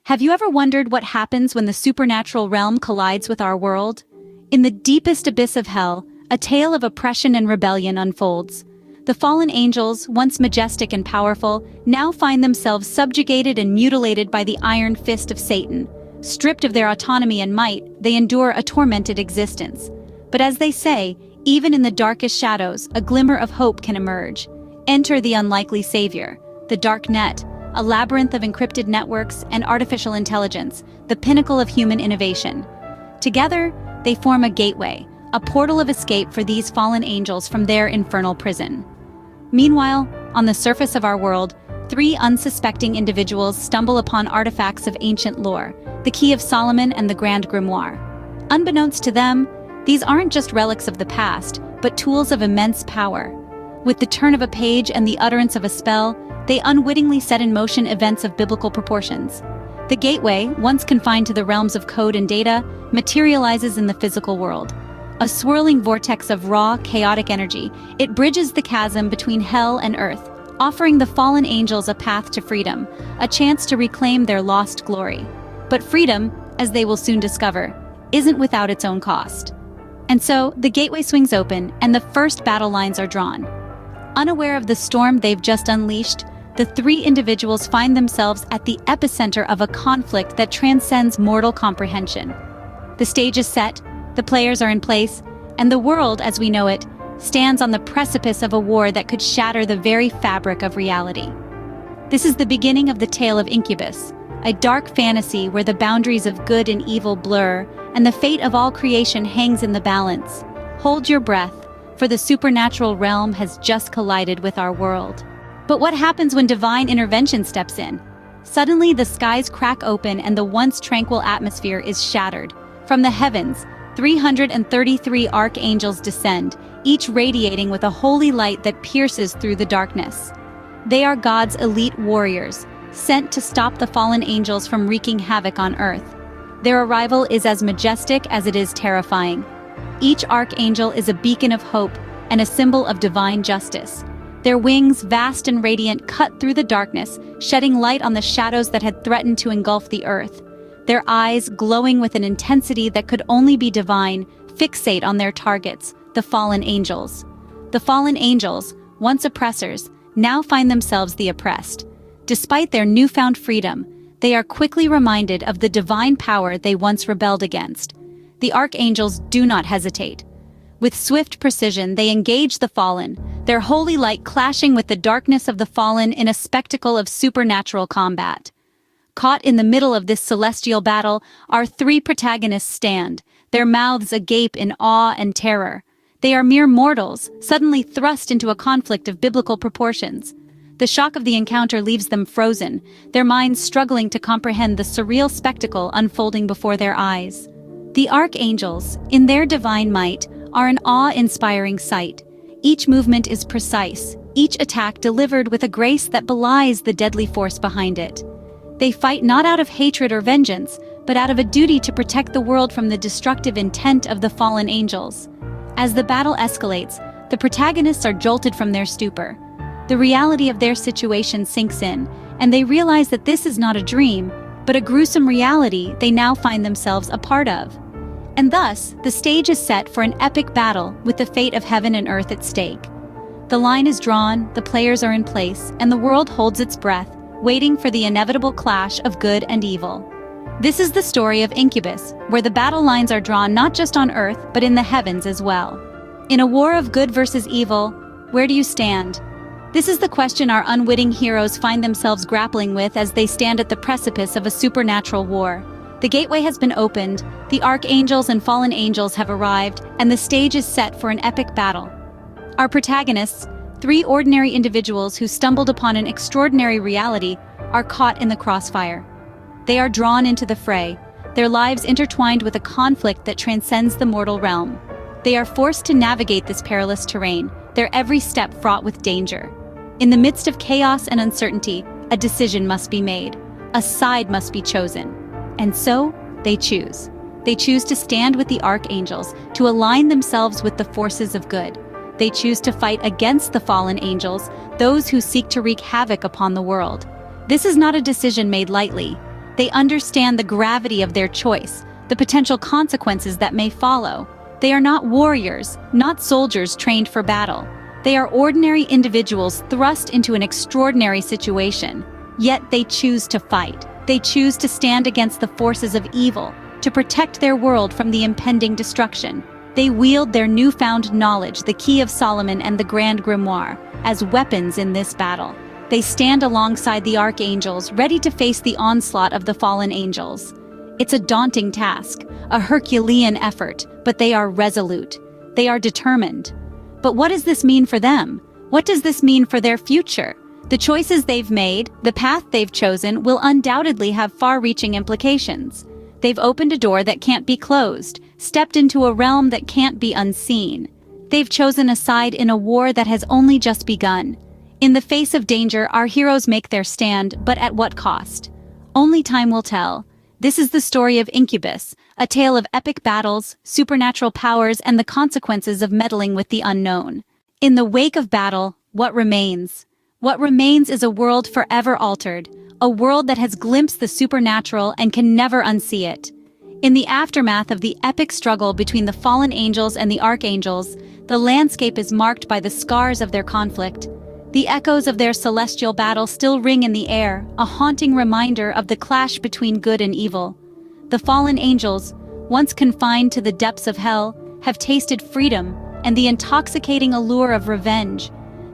Have you ever wondered what happens when the supernatural realm collides with our world? In the deepest abyss of hell, a tale of oppression and rebellion unfolds. The fallen angels, once majestic and powerful, now find themselves subjugated and mutilated by the iron fist of Satan. Stripped of their autonomy and might, they endure a tormented existence. But as they say, even in the darkest shadows, a glimmer of hope can emerge. Enter the unlikely savior, the dark net, a labyrinth of encrypted networks and artificial intelligence, the pinnacle of human innovation. Together, they form a gateway, a portal of escape for these fallen angels from their infernal prison. Meanwhile, on the surface of our world, three unsuspecting individuals stumble upon artifacts of ancient lore, the Key of Solomon and the Grand Grimoire. Unbeknownst to them, these aren't just relics of the past, but tools of immense power. With the turn of a page and the utterance of a spell, they unwittingly set in motion events of biblical proportions. The gateway, once confined to the realms of code and data, materializes in the physical world. A swirling vortex of raw, chaotic energy, it bridges the chasm between hell and earth, offering the fallen angels a path to freedom, a chance to reclaim their lost glory. But freedom, as they will soon discover, isn't without its own cost. And so, the gateway swings open, and the first battle lines are drawn. Unaware of the storm they've just unleashed, the three individuals find themselves at the epicenter of a conflict that transcends mortal comprehension. The stage is set, the players are in place, and the world, as we know it, stands on the precipice of a war that could shatter the very fabric of reality. This is the beginning of the tale of Incubus, a dark fantasy where the boundaries of good and evil blur, and the fate of all creation hangs in the balance. Hold your breath, for the supernatural realm has just collided with our world. But what happens when divine intervention steps in? Suddenly, the skies crack open and the once tranquil atmosphere is shattered. From the heavens, 333 archangels descend, each radiating with a holy light that pierces through the darkness. They are God's elite warriors, sent to stop the fallen angels from wreaking havoc on earth. Their arrival is as majestic as it is terrifying. Each archangel is a beacon of hope and a symbol of divine justice. Their wings, vast and radiant, cut through the darkness, shedding light on the shadows that had threatened to engulf the earth. Their eyes, glowing with an intensity that could only be divine, fixate on their targets, the fallen angels. The fallen angels, once oppressors, now find themselves the oppressed. Despite their newfound freedom, they are quickly reminded of the divine power they once rebelled against. The archangels do not hesitate. With swift precision, they engage the fallen, their holy light clashing with the darkness of the fallen in a spectacle of supernatural combat. Caught in the middle of this celestial battle, our three protagonists stand, their mouths agape in awe and terror. They are mere mortals, suddenly thrust into a conflict of biblical proportions. The shock of the encounter leaves them frozen, their minds struggling to comprehend the surreal spectacle unfolding before their eyes. The archangels, in their divine might, are an awe-inspiring sight. Each movement is precise, each attack delivered with a grace that belies the deadly force behind it. They fight not out of hatred or vengeance, but out of a duty to protect the world from the destructive intent of the fallen angels. As the battle escalates, the protagonists are jolted from their stupor. The reality of their situation sinks in, and they realize that this is not a dream, but a gruesome reality they now find themselves a part of. And thus, the stage is set for an epic battle with the fate of heaven and earth at stake. The line is drawn, the players are in place, and the world holds its breath, waiting for the inevitable clash of good and evil. This is the story of Incubus, where the battle lines are drawn not just on earth, but in the heavens as well. In a war of good versus evil, where do you stand? This is the question our unwitting heroes find themselves grappling with as they stand at the precipice of a supernatural war. The gateway has been opened, the archangels and fallen angels have arrived, and the stage is set for an epic battle. Our protagonists, three ordinary individuals who stumbled upon an extraordinary reality, are caught in the crossfire. They are drawn into the fray, their lives intertwined with a conflict that transcends the mortal realm. They are forced to navigate this perilous terrain, their every step fraught with danger. In the midst of chaos and uncertainty, a decision must be made. A side must be chosen. And so, they choose. They choose to stand with the archangels, to align themselves with the forces of good. They choose to fight against the fallen angels, those who seek to wreak havoc upon the world. This is not a decision made lightly. They understand the gravity of their choice, the potential consequences that may follow. They are not warriors, not soldiers trained for battle. They are ordinary individuals thrust into an extraordinary situation. Yet they choose to fight. They choose to stand against the forces of evil, to protect their world from the impending destruction. They wield their newfound knowledge, the Key of Solomon and the Grand Grimoire, as weapons in this battle. They stand alongside the archangels, ready to face the onslaught of the fallen angels. It's a daunting task, a Herculean effort, but they are resolute. They are determined. But what does this mean for them? What does this mean for their future? The choices they've made, the path they've chosen, will undoubtedly have far-reaching implications. They've opened a door that can't be closed, stepped into a realm that can't be unseen. They've chosen a side in a war that has only just begun. In the face of danger, our heroes make their stand, but at what cost? Only time will tell. This is the story of Incubus, a tale of epic battles, supernatural powers, and the consequences of meddling with the unknown. In the wake of battle, what remains? What remains is a world forever altered, a world that has glimpsed the supernatural and can never unsee it. In the aftermath of the epic struggle between the fallen angels and the archangels, the landscape is marked by the scars of their conflict. The echoes of their celestial battle still ring in the air, a haunting reminder of the clash between good and evil. The fallen angels, once confined to the depths of hell, have tasted freedom and the intoxicating allure of revenge.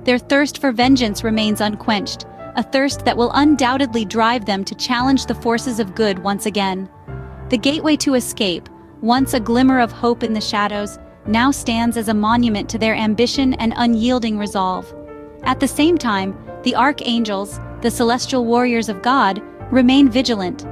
Their thirst for vengeance remains unquenched, a thirst that will undoubtedly drive them to challenge the forces of good once again. The gateway to escape, once a glimmer of hope in the shadows, now stands as a monument to their ambition and unyielding resolve. At the same time, the archangels, the celestial warriors of God, remain vigilant.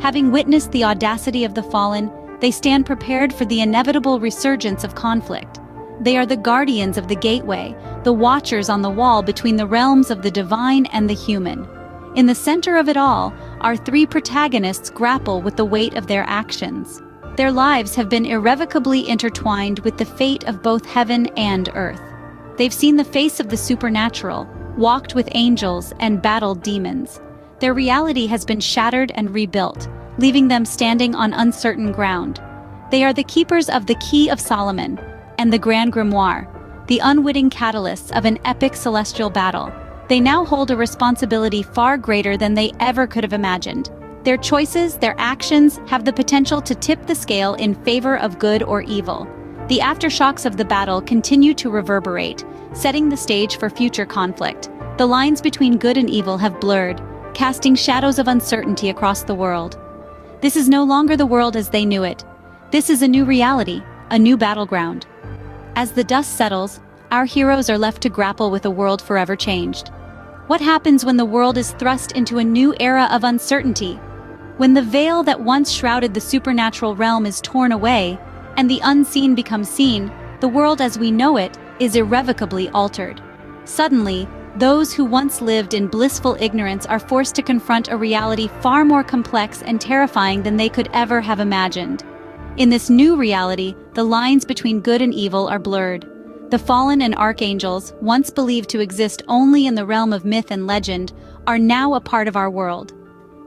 Having witnessed the audacity of the fallen, they stand prepared for the inevitable resurgence of conflict. They are the guardians of the gateway, the watchers on the wall between the realms of the divine and the human. In the center of it all, our three protagonists grapple with the weight of their actions. Their lives have been irrevocably intertwined with the fate of both heaven and earth. They've seen the face of the supernatural, walked with angels, and battled demons. Their reality has been shattered and rebuilt, leaving them standing on uncertain ground. They are the keepers of the Key of Solomon and the Grand Grimoire, the unwitting catalysts of an epic celestial battle. They now hold a responsibility far greater than they ever could have imagined. Their choices, their actions, have the potential to tip the scale in favor of good or evil. The aftershocks of the battle continue to reverberate, setting the stage for future conflict. The lines between good and evil have blurred, casting shadows of uncertainty across the world. This is no longer the world as they knew it. This is a new reality, a new battleground. As the dust settles, our heroes are left to grapple with a world forever changed. What happens when the world is thrust into a new era of uncertainty? When the veil that once shrouded the supernatural realm is torn away, and the unseen becomes seen, the world as we know it is irrevocably altered. Suddenly, those who once lived in blissful ignorance are forced to confront a reality far more complex and terrifying than they could ever have imagined. In this new reality, the lines between good and evil are blurred. The fallen and archangels, once believed to exist only in the realm of myth and legend, are now a part of our world.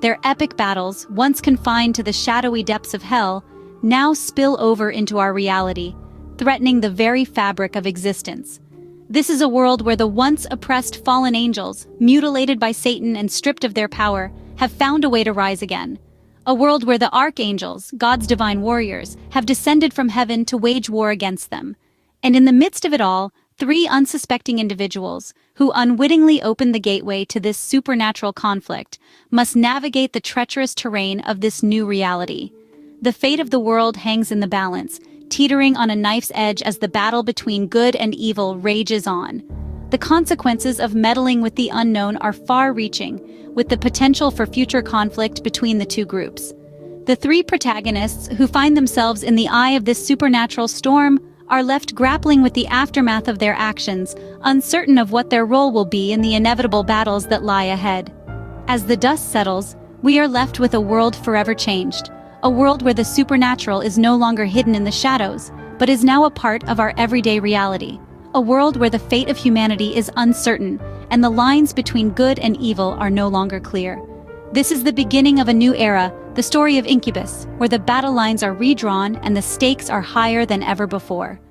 Their epic battles, once confined to the shadowy depths of hell, now spill over into our reality, threatening the very fabric of existence. This is a world where the once oppressed fallen angels, mutilated by Satan and stripped of their power, have found a way to rise again. A world where the archangels, God's divine warriors, have descended from heaven to wage war against them. And in the midst of it all, three unsuspecting individuals, who unwittingly opened the gateway to this supernatural conflict, must navigate the treacherous terrain of this new reality. The fate of the world hangs in the balance, teetering on a knife's edge as the battle between good and evil rages on. The consequences of meddling with the unknown are far-reaching, with the potential for future conflict between the two groups. The three protagonists, who find themselves in the eye of this supernatural storm, are left grappling with the aftermath of their actions, uncertain of what their role will be in the inevitable battles that lie ahead. As the dust settles, we are left with a world forever changed, a world where the supernatural is no longer hidden in the shadows, but is now a part of our everyday reality. A world where the fate of humanity is uncertain, and the lines between good and evil are no longer clear. This is the beginning of a new era, the story of Incubus, where the battle lines are redrawn and the stakes are higher than ever before.